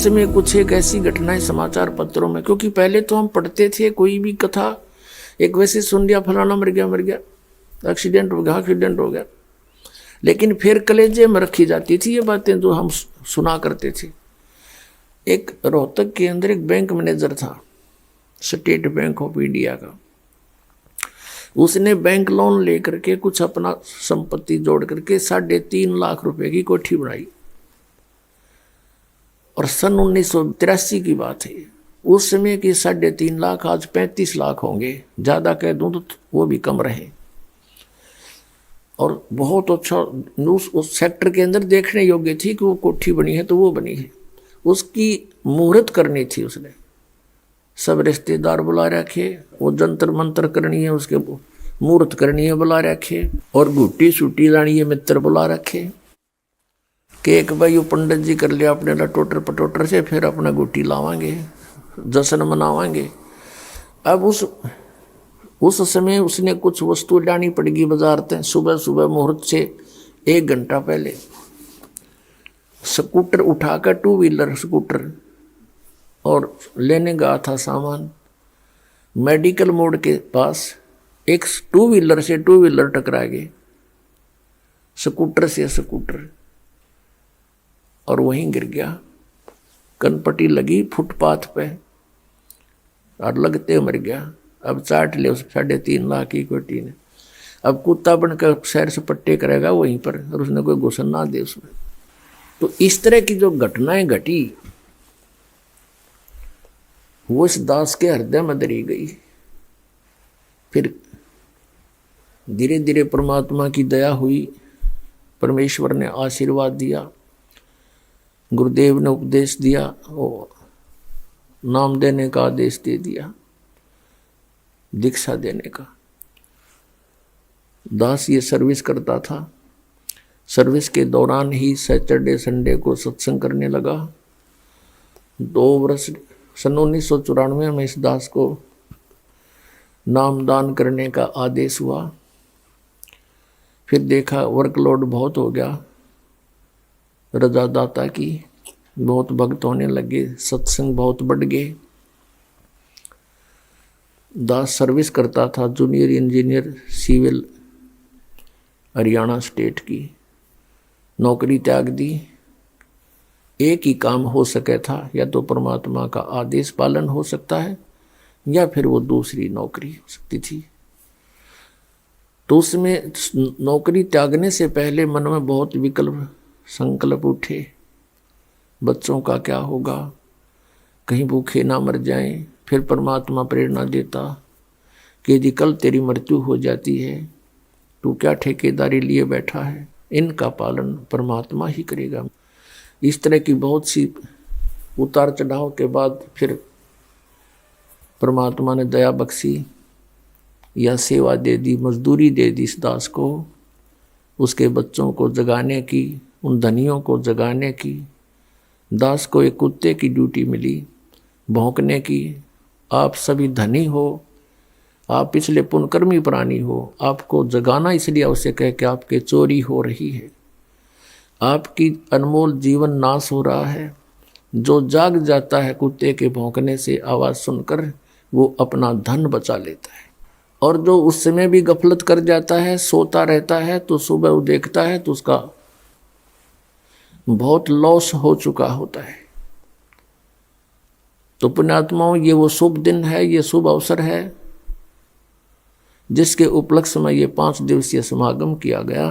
में कुछ एक ऐसी घटनाएं समाचार पत्रों में, क्योंकि पहले तो हम पढ़ते थे कोई भी कथा एक वैसे सुन लिया, फलाना मर गया, एक्सीडेंट हो गया, लेकिन फिर कलेजे में रखी जाती थी ये बातें जो हम सुना करते थे। एक रोहतक के अंदर एक बैंक मैनेजर था, स्टेट बैंक ऑफ इंडिया का। उसने बैंक लोन लेकर के कुछ अपना संपत्ति जोड़ करके 3.5 लाख रुपए की कोठी बनाई। और सन 1983 की बात है। उस समय की 3.5 लाख आज 35 लाख होंगे, ज़्यादा कह दूं तो वो भी कम रहे। और बहुत अच्छा उस सेक्टर के अंदर देखने योग्य थी कि वो कोठी बनी है तो वो बनी है। उसकी मुहूर्त करनी थी, उसने सब रिश्तेदार बुला रखे, वो जंतर मंत्र करनी है, उसके मुहूर्त करनी है बुला रखे, और घुट्टी छुट्टी लानी है मित्र बुला रखे कि एक भाई वो पंडित जी कर लिया अपने लटोटर पटोटर से, फिर अपना गुट्टी लावांगे, जश्न मनावांगे। अब उस समय उसने कुछ वस्तु लानी पड़ेगी बाजार से। सुबह सुबह मुहूर्त से 1 घंटा पहले स्कूटर उठाकर, 2 व्हीलर स्कूटर, और लेने गया था सामान। मेडिकल मोड़ के पास एक 2 व्हीलर से 2 व्हीलर टकरा गए, स्कूटर से स्कूटर, और वहीं गिर गया। कनपट्टी लगी फुटपाथ पे और लगते मर गया। अब चाट ले उस 3.5 लाख की कोठी ने। अब कुत्ता बनकर सैर सपट्टे करेगा वहीं पर, और उसने कोई घुसन ना दे उसमें। तो इस तरह की जो घटनाएं घटी वो इस दास के हृदय में दरी गई। फिर धीरे धीरे परमात्मा की दया हुई, परमेश्वर ने आशीर्वाद दिया, गुरुदेव ने उपदेश दिया, वो नाम देने का आदेश दे दिया, दीक्षा देने का। दास ये सर्विस करता था। सर्विस के दौरान ही सैटरडे संडे को सत्संग करने लगा। 2 वर्ष सन 1994 में इस दास को नामदान करने का आदेश हुआ। फिर देखा वर्कलोड बहुत हो गया, रजादाता की बहुत भक्त होने लगे, सत्संग बहुत बढ़ गए। दास सर्विस करता था, junior engineer civil, Haryana state की। नौकरी त्याग दी। एक ही काम हो सके था, या तो परमात्मा का आदेश पालन हो सकता है, या फिर वो दूसरी नौकरी हो सकती थी। तो उसमें नौकरी त्यागने से पहले मन में बहुत विकल्प संकल्प उठे। बच्चों का क्या होगा, कहीं भूखे ना मर जाएं। फिर परमात्मा प्रेरणा देता कि यदि कल तेरी मृत्यु हो जाती है, तू क्या ठेकेदारी लिए बैठा है, इनका पालन परमात्मा ही करेगा। इस तरह की बहुत सी उतार चढ़ाव के बाद फिर परमात्मा ने दया बख्शी, या सेवा दे दी, मजदूरी दे दी इस दास को, उसके बच्चों को जगाने की, उन धनियों को जगाने की। दास को एक कुत्ते की ड्यूटी मिली, भौंकने की। आप सभी धनी हो, आप पिछले पुण्यकर्मी प्राणी हो, आपको जगाना इसलिए आवश्यक है कि आपके चोरी हो रही है, आपकी अनमोल जीवन नाश हो रहा है। जो जाग जाता है कुत्ते के भौंकने से आवाज़ सुनकर, वो अपना धन बचा लेता है। और जो उस समय भी गफलत कर जाता है, सोता रहता है, तो सुबह वो देखता है तो उसका बहुत लॉस हो चुका होता है। तो पुण्यात्माओं, ये वो शुभ दिन है, ये शुभ अवसर है जिसके उपलक्ष्य में ये 5 दिवसीय समागम किया गया।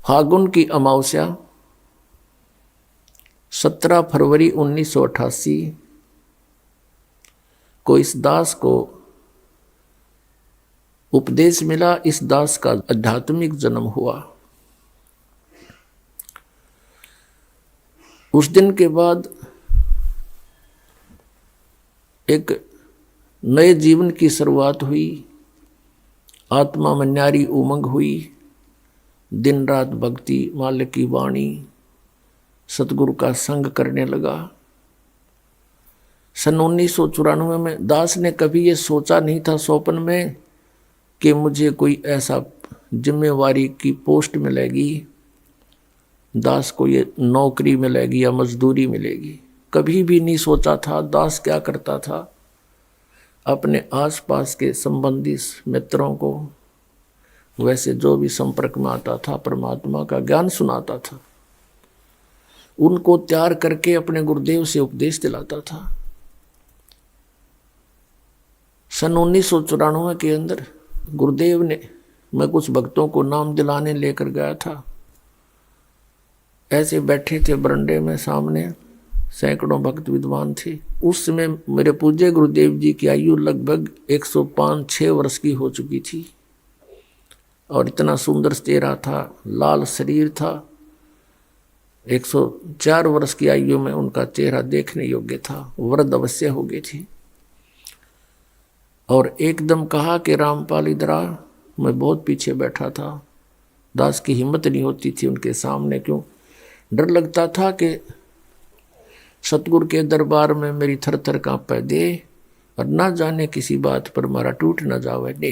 फागुन की अमावस्या 17 फरवरी 1988 को इस दास को उपदेश मिला। इस दास का आध्यात्मिक जन्म हुआ। उस दिन के बाद एक नए जीवन की शुरुआत हुई। आत्मा में न्यारी उमंग हुई। दिन रात भक्ति, मालिक की वाणी, सतगुरु का संग करने लगा। सन 1994 में दास ने कभी ये सोचा नहीं था स्वप्न में कि मुझे कोई ऐसा जिम्मेवारी की पोस्ट मिलेगी दास को ये नौकरी मिलेगी या मजदूरी मिलेगी। कभी भी नहीं सोचा था। दास क्या करता था, अपने आसपास के संबंधी मित्रों को, वैसे जो भी संपर्क में आता था, परमात्मा का ज्ञान सुनाता था, उनको तैयार करके अपने गुरुदेव से उपदेश दिलाता था। सन 1994 के अंदर गुरुदेव ने, मैं कुछ भक्तों को नाम दिलाने लेकर गया था। ऐसे बैठे थे बरंडे में, सामने सैकड़ों भक्त विद्वान थे। उस समय मेरे पूज्य गुरुदेव जी की आयु लगभग 105-6 वर्ष की हो चुकी थी और इतना सुंदर चेहरा था, लाल शरीर था। 104 वर्ष की आयु में उनका चेहरा देखने योग्य था, वृद्ध अवश्य हो गई थी। और एकदम कहा कि रामपाल इधर आ। मैं बहुत पीछे बैठा था। दास की हिम्मत नहीं होती थी उनके सामने, क्यों, डर लगता था कि सतगुरु के दरबार में मेरी थर थर कांपे दे और ना जाने किसी बात पर मारा टूट न जावे दे,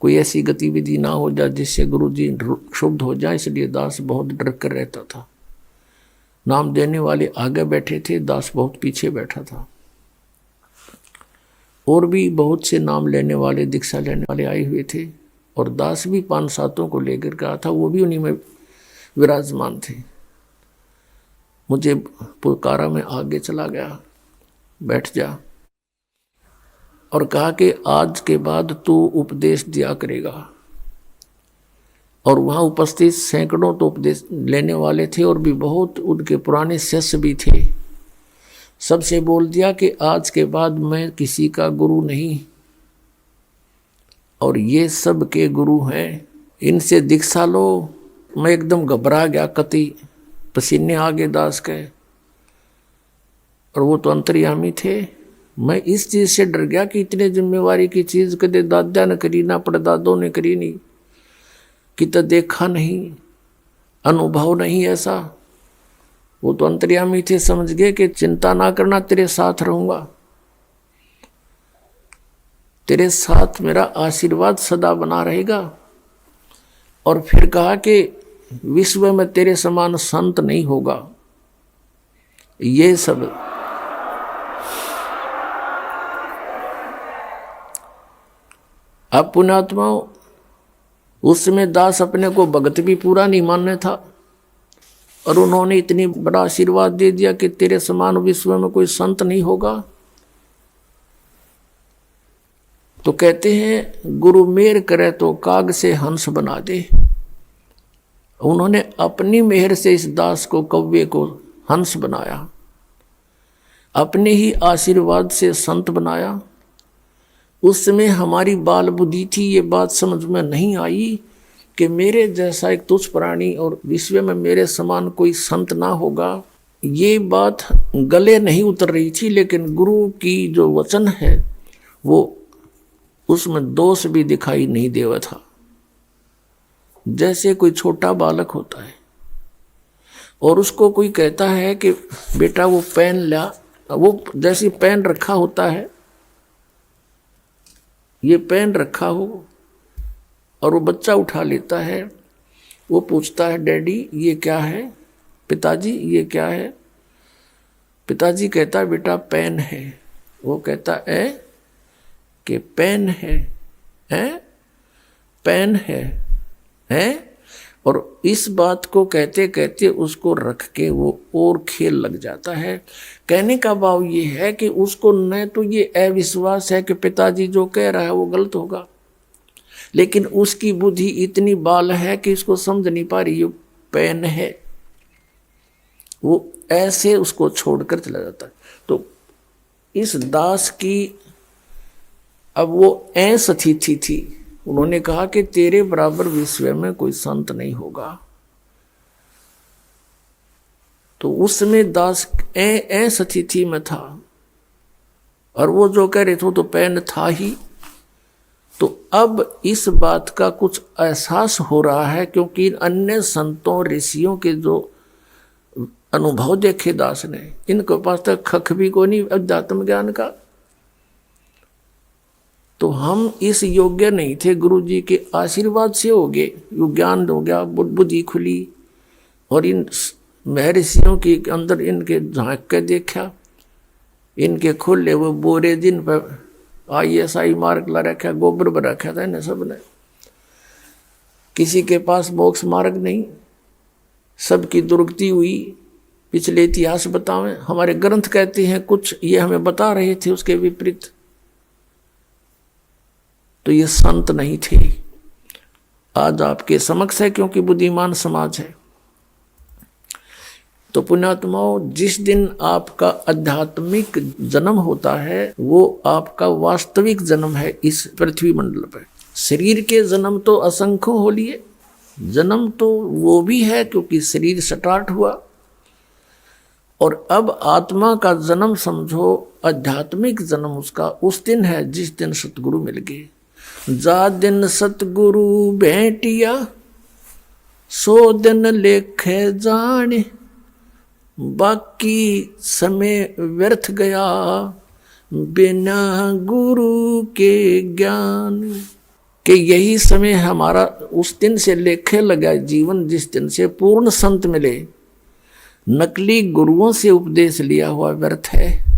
कोई ऐसी गतिविधि ना हो जाए जिससे गुरु जी क्षुब्ध हो जाए। इसलिए दास बहुत डर कर रहता था। नाम देने वाले आगे बैठे थे, दास बहुत पीछे बैठा था। और भी बहुत से नाम लेने वाले, दीक्षा लेने वाले आए हुए थे और दास भी 5-7 को लेकर गया था, वो भी उन्हीं में विराजमान थे। मुझे पुकारा, में आगे चला गया, बैठ जा, और कहा कि आज के बाद तू उपदेश दिया करेगा। और वहाँ उपस्थित सैकड़ों तो उपदेश लेने वाले थे और भी बहुत उनके पुराने शिष्य भी थे। सबसे बोल दिया कि आज के बाद मैं किसी का गुरु नहीं, और ये सब के गुरु हैं, इनसे दीक्षा लो। मैं एकदम घबरा गया, कति पसीने आ गए दास के, और वो तो अंतर्यामी थे। मैं इस चीज से डर गया कि इतने जिम्मेवारी की चीज कदे दादा ने करी ना, परदादों ने करी नहीं, कि तो देखा नहीं, अनुभव नहीं ऐसा। वो तो अंतर्यामी थे, समझ गए कि चिंता ना करना, तेरे साथ रहूंगा, तेरे साथ मेरा आशीर्वाद सदा बना रहेगा। और फिर कहा कि विश्व में तेरे समान संत नहीं होगा। ये सब अब पुण्यात्माओं, उस समय दास अपने को भगत भी पूरा नहीं मानने था, और उन्होंने इतनी बड़ा आशीर्वाद दे दिया कि तेरे समान विश्व में कोई संत नहीं होगा। तो कहते हैं गुरु मेहर करे तो काग से हंस बना दे। उन्होंने अपनी मेहर से इस दास को, कव्वे को हंस बनाया, अपने ही आशीर्वाद से संत बनाया। उस समय हमारी बाल बुद्धि थी, ये बात समझ में नहीं आई कि मेरे जैसा एक तुच्छ प्राणी और विश्व में मेरे समान कोई संत ना होगा। ये बात गले नहीं उतर रही थी, लेकिन गुरु की जो वचन है वो उसमें दोष भी दिखाई नहीं देवा था। जैसे कोई छोटा बालक होता है और उसको कोई कहता है कि बेटा वो पेन ला, वो जैसे पेन रखा होता है, ये पेन रखा हो, और वो बच्चा उठा लेता है, वो पूछता है डैडी ये क्या है, पिताजी ये क्या है। पिताजी कहता है बेटा पेन है। वो कहता है कि पेन है, पेन है, और इस बात को कहते कहते उसको रख के वो और खेल लग जाता है। कहने का भाव ये है कि उसको न तो ये अविश्वास है कि पिताजी जो कह रहा है वो गलत होगा, लेकिन उसकी बुद्धि इतनी बाल है कि इसको समझ नहीं पा रही ये पेन है। वो ऐसे उसको छोड़कर चला जाता है। तो इस दास की अब वो स्थिति थी। उन्होंने कहा कि तेरे बराबर विश्व में कोई संत नहीं होगा। तो उस समय दास स्थिति में था, और वो जो कह रहे थे तो पेन था ही। तो अब इस बात का कुछ एहसास हो रहा है, क्योंकि अन्य संतों ऋषियों के जो अनुभव देखे दास ने, इनके पास तक खख भी कोई नहीं अध्यात्म ज्ञान का। तो हम इस योग्य नहीं थे, गुरु जी के आशीर्वाद से हो गए, ज्ञान हो गया, बुद्धि खुली, और इन महर्षियों के अंदर इनके झांक के देखा, इनके खुले वो बोरे जिन पर ISI मार्क ला रखा, गोबर पर रखा था इन्हें सब ने। किसी के पास बॉक्स मार्क नहीं, सबकी दुर्गति हुई। पिछले इतिहास बतावें, हमारे ग्रंथ कहते हैं कुछ, ये हमें बता रहे थे उसके विपरीत। तो ये संत नहीं थे। आज आपके समक्ष है क्योंकि बुद्धिमान समाज है। तो पुण्यात्माओं, जिस दिन आपका आध्यात्मिक जन्म होता है वो आपका वास्तविक जन्म है इस पृथ्वी मंडल पर। शरीर के जन्म तो असंख्य हो लिए, जन्म तो वो भी है क्योंकि शरीर स्टार्ट हुआ, और अब आत्मा का जन्म समझो, आध्यात्मिक जन्म उसका उस दिन है जिस दिन सतगुरु मिल गए। जा दिन सतगुरु भेंटिया सो दिन लेखे जाने, बाकी समय व्यर्थ गया बिना गुरु के ज्ञान। कि यही समय हमारा उस दिन से लेखे लगा जीवन जिस दिन से पूर्ण संत मिले। नकली गुरुओं से उपदेश लिया हुआ व्यर्थ है।